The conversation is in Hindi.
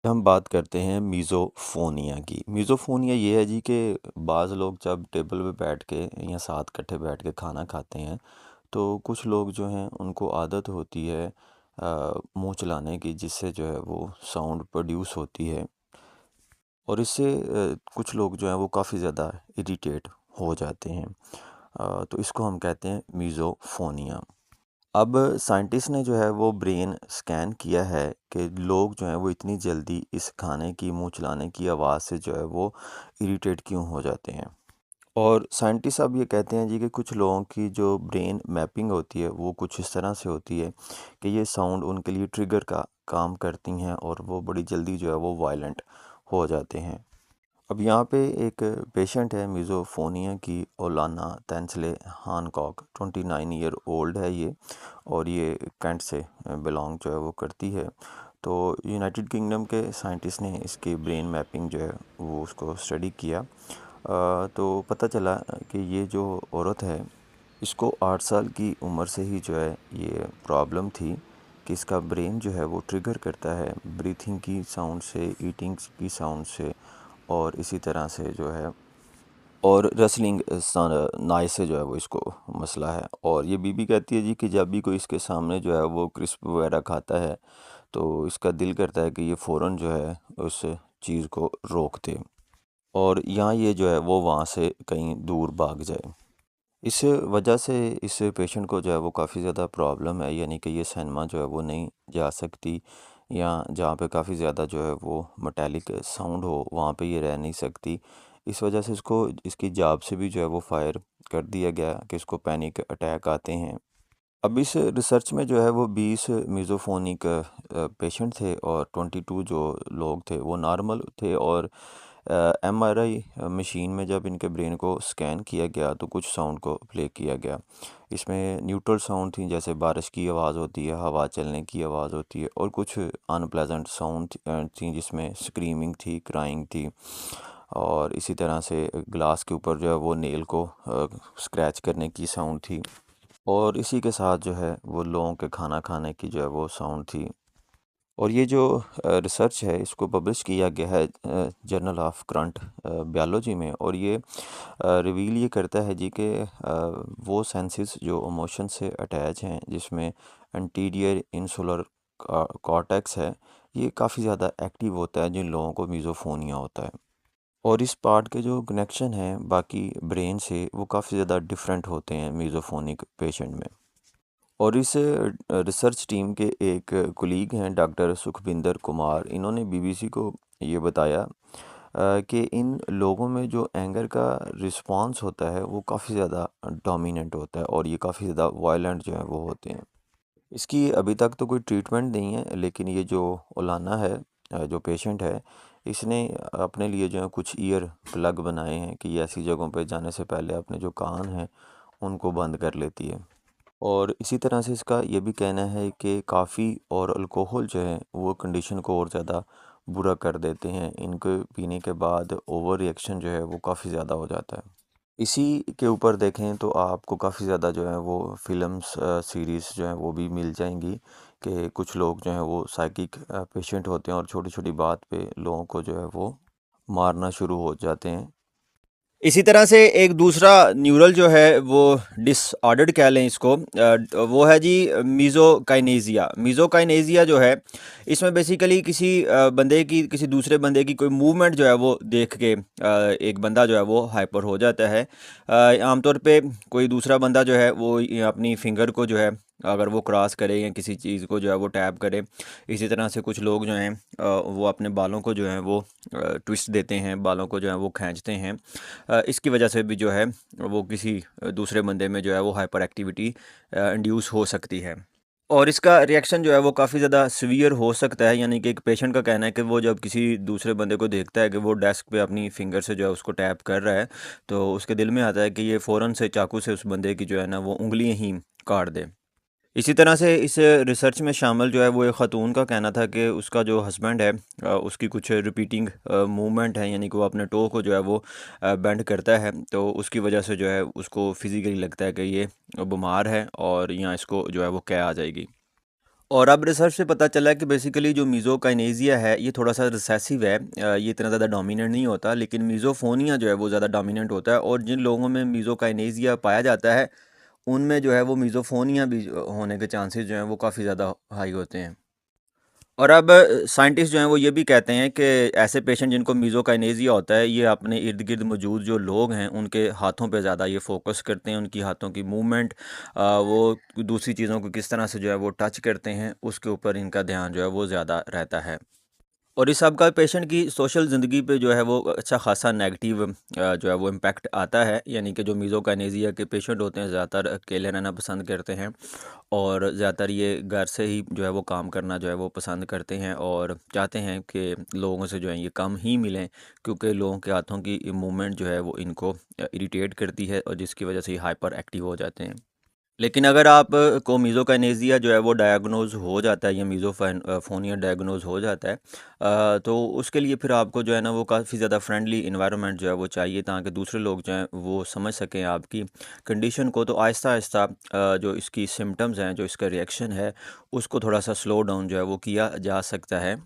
हम बात करते हैं मीज़ोफ़ोनिया की। मीज़ोफ़ोनिया ये है जी कि बाज़ लोग जब टेबल पे बैठ के या साथ इकट्ठे बैठ के खाना खाते हैं, तो कुछ लोग जो हैं उनको आदत होती है मुँह चलाने की, जिससे जो है वो साउंड प्रोड्यूस होती है और इससे कुछ लोग जो हैं वो काफ़ी ज़्यादा इरिटेट हो जाते हैं। तो इसको हम कहते हैं मीज़ोफ़ोनिया। अब साइंटिस्ट ने जो है वो ब्रेन स्कैन किया है कि लोग जो हैं वो इतनी जल्दी इस खाने की मुंह चलाने की आवाज़ से जो है वो इरिटेट क्यों हो जाते हैं। और साइंटिस्ट अब ये कहते हैं जी कि कुछ लोगों की जो ब्रेन मैपिंग होती है वो कुछ इस तरह से होती है कि ये साउंड उनके लिए ट्रिगर का काम करती हैं और वो बड़ी जल्दी जो है वो वायलेंट हो जाते हैं। अब यहाँ पे एक पेशेंट है मिज़ोफोनिया की, ओलाना तैंसले हानकॉक, 29 ईयर ओल्ड है ये और ये कैंट से बिलोंग जो है वो करती है। तो यूनाइटेड किंगडम के साइंटिस्ट ने इसकी ब्रेन मैपिंग जो है वो उसको स्टडी किया। तो पता चला कि ये जो औरत है इसको 8 साल की उम्र से ही जो है ये प्रॉब्लम थी कि इसका ब्रेन जो है वो ट्रिगर करता है ब्रीथिंग की साउंड से, ईटिंग की साउंड से और इसी तरह से जो है और रेसलिंग नाई से जो है वो इसको मसला है। और ये बीबी कहती है जी कि जब भी कोई इसके सामने जो है वो क्रिस्प वगैरह खाता है तो इसका दिल करता है कि ये फ़ौरन जो है उस चीज़ को रोक दे और यहाँ ये जो है वो वहाँ से कहीं दूर भाग जाए। इस वजह से इस पेशेंट को जो है वो काफ़ी ज़्यादा प्रॉब्लम है, यानी कि ये सिनेमा जो है वो नहीं जा सकती या जहाँ पे काफ़ी ज़्यादा जो है वो मेटालिक साउंड हो वहाँ पे ये रह नहीं सकती। इस वजह से इसको इसकी जाब से भी जो है वो फायर कर दिया गया कि इसको पैनिक अटैक आते हैं। अब इस रिसर्च में जो है वो 20 मिज़ोफोनिक पेशेंट थे और 22 जो लोग थे वो नॉर्मल थे और एमआरआई मशीन में जब इनके ब्रेन को स्कैन किया गया तो कुछ साउंड को प्ले किया गया। इसमें न्यूट्रल साउंड थी, जैसे बारिश की आवाज़ होती है, हवा चलने की आवाज़ होती है और कुछ अनप्लेजेंट साउंड थी जिसमें स्क्रीमिंग थी, क्राइंग थी और इसी तरह से ग्लास के ऊपर जो है वो नेल को स्क्रैच करने की साउंड थी और इसी के साथ जो है वो लोगों के खाना खाने की जो है वो साउंड थी। और ये जो रिसर्च है इसको पब्लिश किया गया है जर्नल ऑफ करंट बायोलॉजी में और ये रिवील ये करता है जी कि वो सेंसेस जो इमोशन से अटैच हैं, जिसमें एंटीरियर इंसुलर कॉर्टेक्स है, ये काफ़ी ज़्यादा एक्टिव होता है जिन लोगों को मिज़ोफोनिया होता है। और इस पार्ट के जो कनेक्शन हैं बाकी ब्रेन से वो काफ़ी ज़्यादा डिफरेंट होते हैं मिज़ोफोनिक पेशेंट में। और इस रिसर्च टीम के एक कोलीग हैं डॉक्टर सुखविंदर कुमार, इन्होंने बीबीसी को ये बताया कि इन लोगों में जो एंगर का रिस्पांस होता है वो काफ़ी ज़्यादा डोमिनेंट होता है और ये काफ़ी ज़्यादा वायलेंट जो है वो होते हैं। इसकी अभी तक तो कोई ट्रीटमेंट नहीं है, लेकिन ये जो ओलाना है जो पेशेंट है, इसने अपने लिए जो है कुछ ईयर प्लग बनाए हैं कि ये ऐसी जगहों पे जाने से पहले अपने जो कान हैं उनको बंद कर लेती है। और इसी तरह से इसका ये भी कहना है कि काफ़ी और अल्कोहल जो है वो कंडीशन को और ज़्यादा बुरा कर देते हैं। इनको पीने के बाद ओवर रिएक्शन जो है वो काफ़ी ज़्यादा हो जाता है। इसी के ऊपर देखें तो आपको काफ़ी ज़्यादा जो है वो फ़िल्म्स सीरीज़ जो हैं वो भी मिल जाएंगी कि कुछ लोग जो हैं वो साइकिक पेशेंट होते हैं और छोटी-छोटी बात पे लोगों को जो है वो मारना शुरू हो जाते हैं। इसी तरह से एक दूसरा न्यूरल जो है वो डिसऑर्डर्ड कह लें इसको, वो है जी मीज़ोकाइनेज़िया। मीज़ोकाइनेज़िया जो है इसमें बेसिकली किसी बंदे की किसी दूसरे बंदे की कोई मूवमेंट जो है वो देख के एक बंदा जो है वो हाइपर हो जाता है। आमतौर पे कोई दूसरा बंदा जो है वो ये अपनी फिंगर को जो है अगर वो क्रॉस करे या किसी चीज़ को जो है वो टैप करे। इसी तरह से कुछ लोग जो हैं वो अपने बालों को जो है वो ट्विस्ट देते हैं, बालों को जो है वो खींचते हैं। इसकी वजह से भी जो है वो किसी दूसरे बंदे में जो है वो हाइपर एक्टिविटी इंड्यूस हो सकती है और इसका रिएक्शन जो है वो काफ़ी ज़्यादा सीवियर हो सकता है। यानी कि एक पेशेंट का कहना है कि वो जब किसी दूसरे बंदे को देखता है कि वो डेस्क पे अपनी फिंगर से जो है उसको टैप कर रहा है, तो उसके दिल में आता है कि ये फ़ौरन से चाकू से उस बंदे की जो है ना वो उँगलियाँ ही काट दे। इसी तरह से इस रिसर्च में शामिल जो है वो एक ख़ातून का कहना था कि उसका जो हस्बैंड है उसकी कुछ रिपीटिंग मूवमेंट है, यानी कि वो अपने टो को जो है वो बेंड करता है, तो उसकी वजह से जो है उसको फिज़िकली लगता है कि ये बीमार है और यहाँ इसको जो है वो क्या आ जाएगी। और अब रिसर्च से पता चला है कि बेसिकली जो मीज़ोकाइनेज़िया है ये थोड़ा सा रिसेसिव है, ये इतना ज़्यादा डोमिनेंट नहीं होता, लेकिन मीज़ोफोनिया जो है वो ज़्यादा डोमिनेंट होता है। और जिन लोगों में मीज़ोकाइनेज़िया पाया जाता है उनमें जो है वो मीज़ोफोनिया भी होने के चांसेस जो हैं वो काफ़ी ज़्यादा हाई होते हैं। और अब साइंटिस्ट जो हैं वो ये भी कहते हैं कि ऐसे पेशेंट जिनको मीज़ोकाइनेज़िया होता है ये अपने इर्द गिर्द मौजूद जो लोग हैं उनके हाथों पे ज़्यादा ये फोकस करते हैं, उनकी हाथों की मूवमेंट, वो दूसरी चीज़ों को किस तरह से जो है वो टच करते हैं उसके ऊपर इनका ध्यान जो है वो ज़्यादा रहता है। और इस सब का पेशेंट की सोशल ज़िंदगी पे जो है वो अच्छा खासा नेगेटिव जो है वो इम्पैक्ट आता है। यानी कि जो मीज़ोकाइनेज़िया के पेशेंट होते हैं ज़्यादातर अकेले रहना पसंद करते हैं और ज़्यादातर ये घर से ही जो है वो काम करना जो है वो पसंद करते हैं और चाहते हैं कि लोगों से जो है ये कम ही मिलें, क्योंकि लोगों के हाथों की मूवमेंट जो है वो इनको इरिटेट करती है और जिसकी वजह से ये हाइपर एक्टिव हो जाते हैं। लेकिन अगर आप को मीज़ोकाइनेज़िया जो है वो डायग्नोज़ हो जाता है या फ़ोनिया डायग्नोज़ हो जाता है, तो उसके लिए फिर आपको जो है ना वो काफ़ी ज़्यादा फ्रेंडली एनवायरनमेंट जो है वो चाहिए, ताकि दूसरे लोग जो हैं वो समझ सकें आपकी कंडीशन को। तो आहिस्ता-आहिस्ता जो इसकी सिम्पटम्स हैं, जो इसका रिएक्शन है, उसको थोड़ा-सा स्लो डाउन जो है वो किया जा सकता है।